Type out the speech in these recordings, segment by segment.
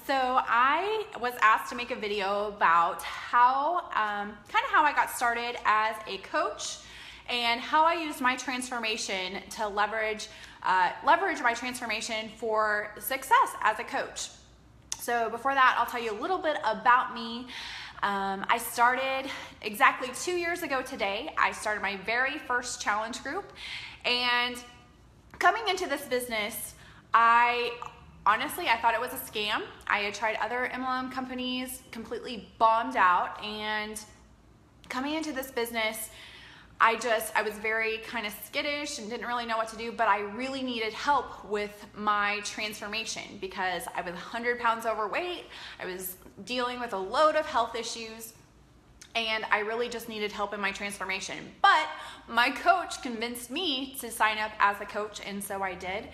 So I was asked to make a video about how, kind of how I got started as a coach and how I used my transformation to leverage my transformation for success as a coach. So before that, I'll tell you a little bit about me. I started exactly 2 years ago today. I started my very first challenge group, and coming into this business, I thought it was a scam. I had tried other MLM companies, completely bombed out, and coming into this business, I was very kind of skittish and didn't really know what to do, but I really needed help with my transformation because I was 100 pounds overweight. I was dealing with a load of health issues, and I really just needed help in my transformation. But my coach convinced me to sign up as a coach, and so I did.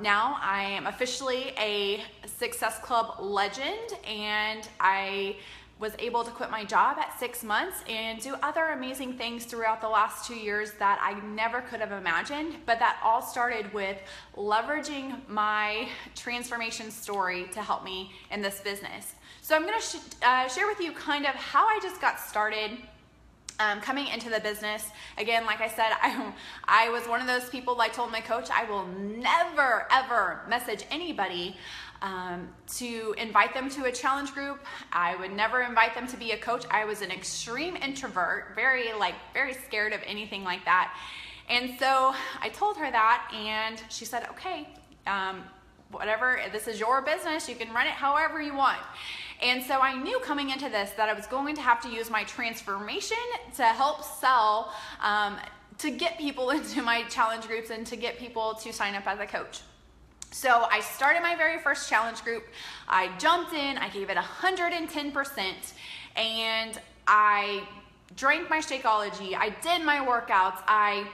Now I am officially a Success Club legend, and I was able to quit my job at 6 months and do other amazing things throughout the last 2 years that I never could have imagined, but that all started with leveraging my transformation story to help me in this business. So I'm going to share with you kind of how I just got started coming into the business. Again, like I said, I was one of those people, I told my coach, I will never ever message anybody to invite them to a challenge group. I would never invite them to be a coach. I was an extreme introvert, very scared of anything like that. And so I told her that, and she said, okay, whatever, this is your business, you can run it however you want. And so I knew coming into this that I was going to have to use my transformation to help sell, to get people into my challenge groups and to get people to sign up as a coach. So I started my very first challenge group. I jumped in, I gave it 110%, and I drank my Shakeology, I did my workouts, I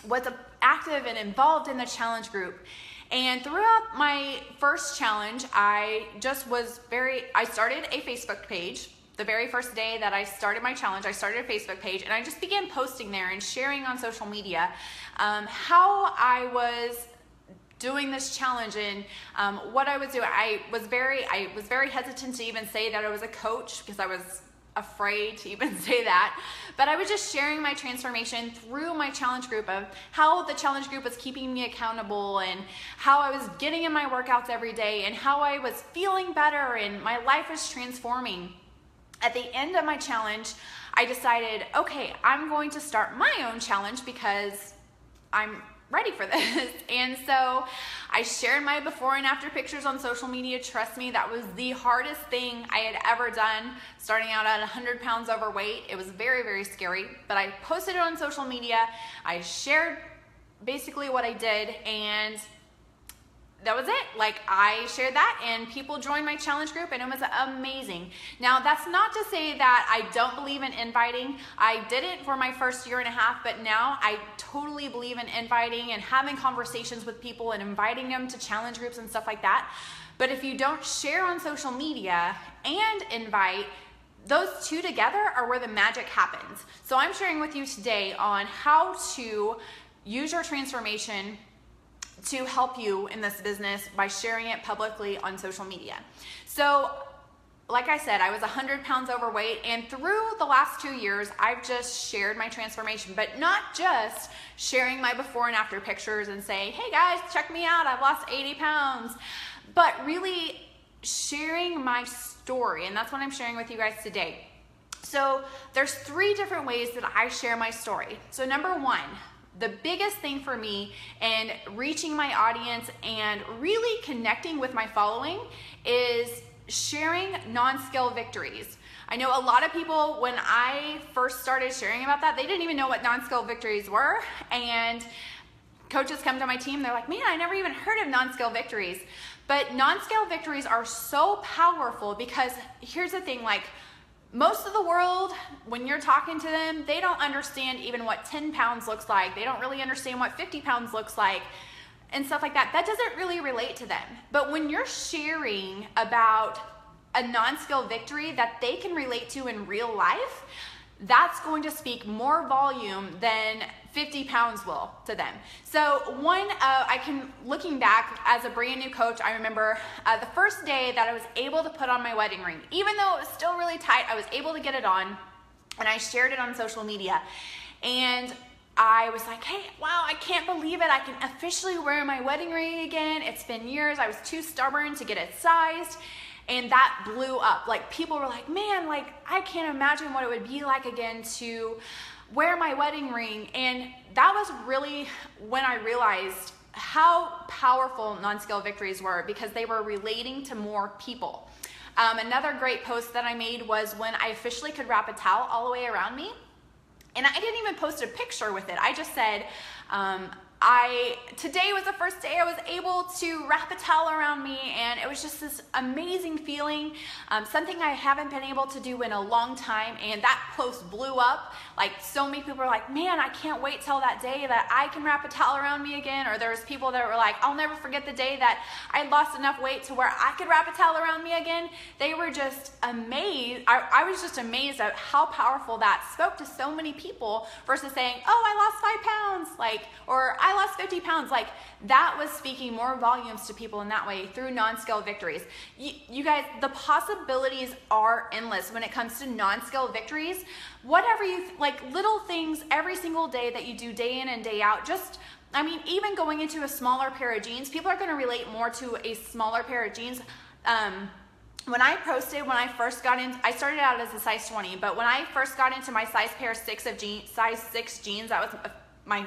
was active and involved in the challenge group. And throughout my first challenge, I started a Facebook page. The very first day that I started my challenge, I started a Facebook page, and I just began posting there and sharing on social media how I was doing this challenge and what I was doing. I was very hesitant to even say that I was a coach because I was afraid to even say that, but I was just sharing my transformation through my challenge group of how the challenge group was keeping me accountable and how I was getting in my workouts every day and how I was feeling better and my life was transforming. At the end of my challenge, I decided, okay, I'm going to start my own challenge because I'm ready for this. And so I shared my before and after pictures on social media. Trust me, that was the hardest thing I had ever done, starting out at 100 pounds overweight. It was very scary, but I posted it on social media. I shared basically what I did, and that was it. I shared that, and people joined my challenge group, and it was amazing. Now, that's not to say that I don't believe in inviting. I did it for my first year and a half, but now I totally believe in inviting and having conversations with people and inviting them to challenge groups and stuff like that. But if you don't share on social media and invite, those two together are where the magic happens. So I'm sharing with you today on how to use your transformation to help you in this business by sharing it publicly on social media. So like I said, I was 100 pounds overweight, and through the last 2 years, I've just shared my transformation, but not just sharing my before and after pictures and saying, hey guys, check me out, I've lost 80 pounds, but really sharing my story, and that's what I'm sharing with you guys today. So there's 3 different ways that I share my story. So number 1, the biggest thing for me in reaching my audience and really connecting with my following is sharing non-scale victories. I know a lot of people, when I first started sharing about that, they didn't even know what non-scale victories were, and coaches come to my team, they're like, man, I never even heard of non-scale victories. But non-scale victories are so powerful because here's the thing, most of the world, when you're talking to them, they don't understand even what 10 pounds looks like. They don't really understand what 50 pounds looks like and stuff like that. That doesn't really relate to them. But when you're sharing about a non-scale victory that they can relate to in real life, that's going to speak more volume than 50 pounds will to them. So looking back as a brand new coach, I remember the first day that I was able to put on my wedding ring. Even though it was still really tight, I was able to get it on, and I shared it on social media. And I was like, hey, wow, I can't believe it. I can officially wear my wedding ring again. It's been years. I was too stubborn to get it sized. And that blew up. Like, people were like, man, like, I can't imagine what it would be like again to wear my wedding ring. And that was really when I realized how powerful non-scale victories were, because they were relating to more people. Another great post that I made was when I officially could wrap a towel all the way around me. And I didn't even post a picture with it. I just said, today was the first day I was able to wrap a towel around me, and it was just this amazing feeling, something I haven't been able to do in a long time. And that post blew up. Like, so many people were like, man, I can't wait till that day that I can wrap a towel around me again. Or there was people that were like, I'll never forget the day that I lost enough weight to where I could wrap a towel around me again. They were just amazed. I was just amazed at how powerful that spoke to so many people versus saying, oh, I lost 5 pounds, like, or I lost 50 pounds. Like, that was speaking more volumes to people in that way through non-scale victories. You guys, the possibilities are endless when it comes to non-scale victories. Whatever like little things every single day that you do day in and day out, just, I mean, even going into a smaller pair of jeans, people are going to relate more to a smaller pair of jeans. When I first got in, I started out as a size 20, but when I first got into my size 6 jeans, that was my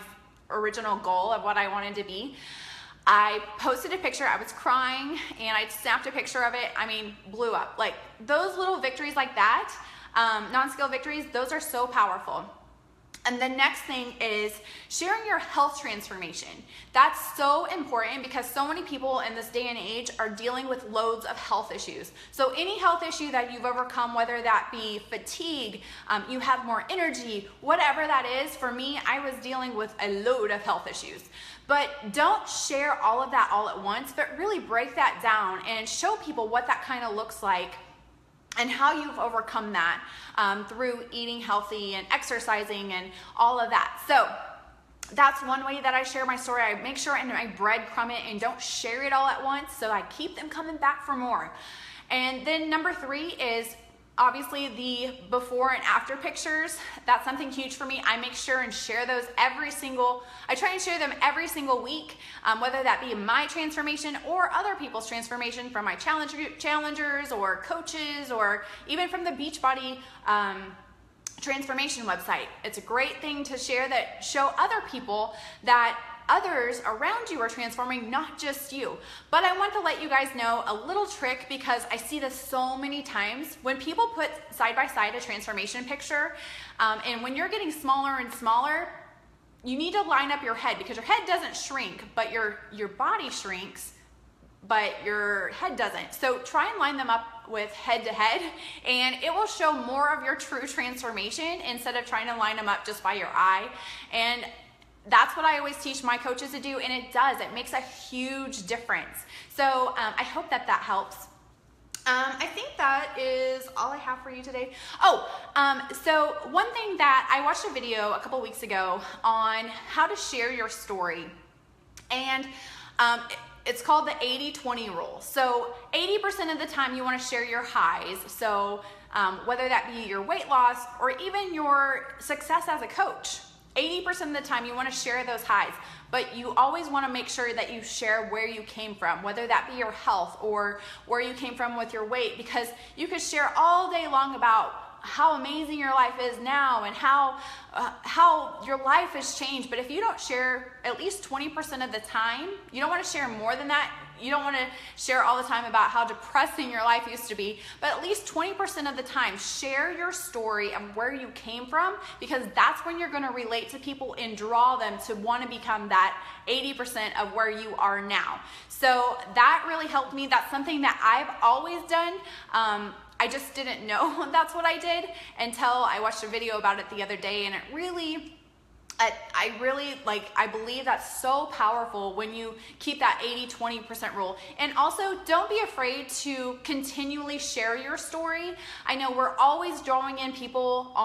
original goal of what I wanted to be. I posted a picture, I was crying, and I snapped a picture of it. I mean, blew up. Like, those little victories like that, non-scale victories, those are so powerful. And the next thing is sharing your health transformation. That's so important because so many people in this day and age are dealing with loads of health issues. So any health issue that you've overcome, whether that be fatigue, you have more energy, whatever that is, for me, I was dealing with a load of health issues. But don't share all of that all at once, but really break that down and show people what that kind of looks like and how you've overcome that through eating healthy and exercising and all of that. So that's one way that I share my story. I make sure I breadcrumb it and don't share it all at once, so I keep them coming back for more. And then number 3 is obviously the before and after pictures. That's something huge for me. I make sure and share those I try and share them every single week, whether that be my transformation or other people's transformation from my challengers or coaches, or even from the Beachbody transformation website. It's a great thing to share that show other people that others around you are transforming, not just you. But I want to let you guys know a little trick, because I see this so many times when people put side by side a transformation picture, and when you're getting smaller and smaller, you need to line up your head, because your head doesn't shrink, but your body shrinks, but your head doesn't. So try and line them up with head to head, and it will show more of your true transformation instead of trying to line them up just by your eye. And that's what I always teach my coaches to do, and it does. It makes a huge difference. So I hope that helps. I think that is all I have for you today. So one thing that I watched a video a couple weeks ago on how to share your story, and it's called the 80-20 rule. So 80% of the time you want to share your highs. So whether that be your weight loss or even your success as a coach, 80% of the time you want to share those highs, but you always want to make sure that you share where you came from, whether that be your health or where you came from with your weight, because you could share all day long about how amazing your life is now and how your life has changed. But if you don't share at least 20% of the time, you don't want to share more than that. You don't want to share all the time about how depressing your life used to be, but at least 20% of the time, share your story of where you came from, because that's when you're going to relate to people and draw them to want to become that 80% of where you are now. So that really helped me. That's something that I've always done. I just didn't know that's what I did until I watched a video about it the other day, and it really I really I believe that's so powerful when you keep that 80-20% rule. And also, don't be afraid to continually share your story. I know we're always drawing in people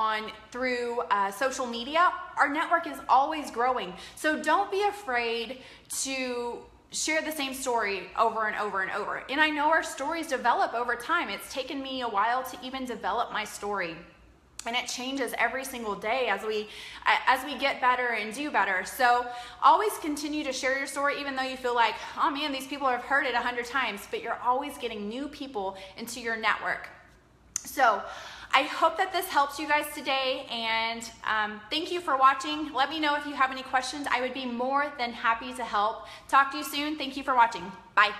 through social media. Our network is always growing. So don't be afraid to share the same story over and over and over. And I know our stories develop over time. It's taken me a while to even develop my story. And it changes every single day as we get better and do better. So always continue to share your story, even though you feel like, oh man, these people have heard it 100 times, but you're always getting new people into your network. So I hope that this helps you guys today, and thank you for watching. Let me know if you have any questions. I would be more than happy to help. Talk to you soon. Thank you for watching. Bye.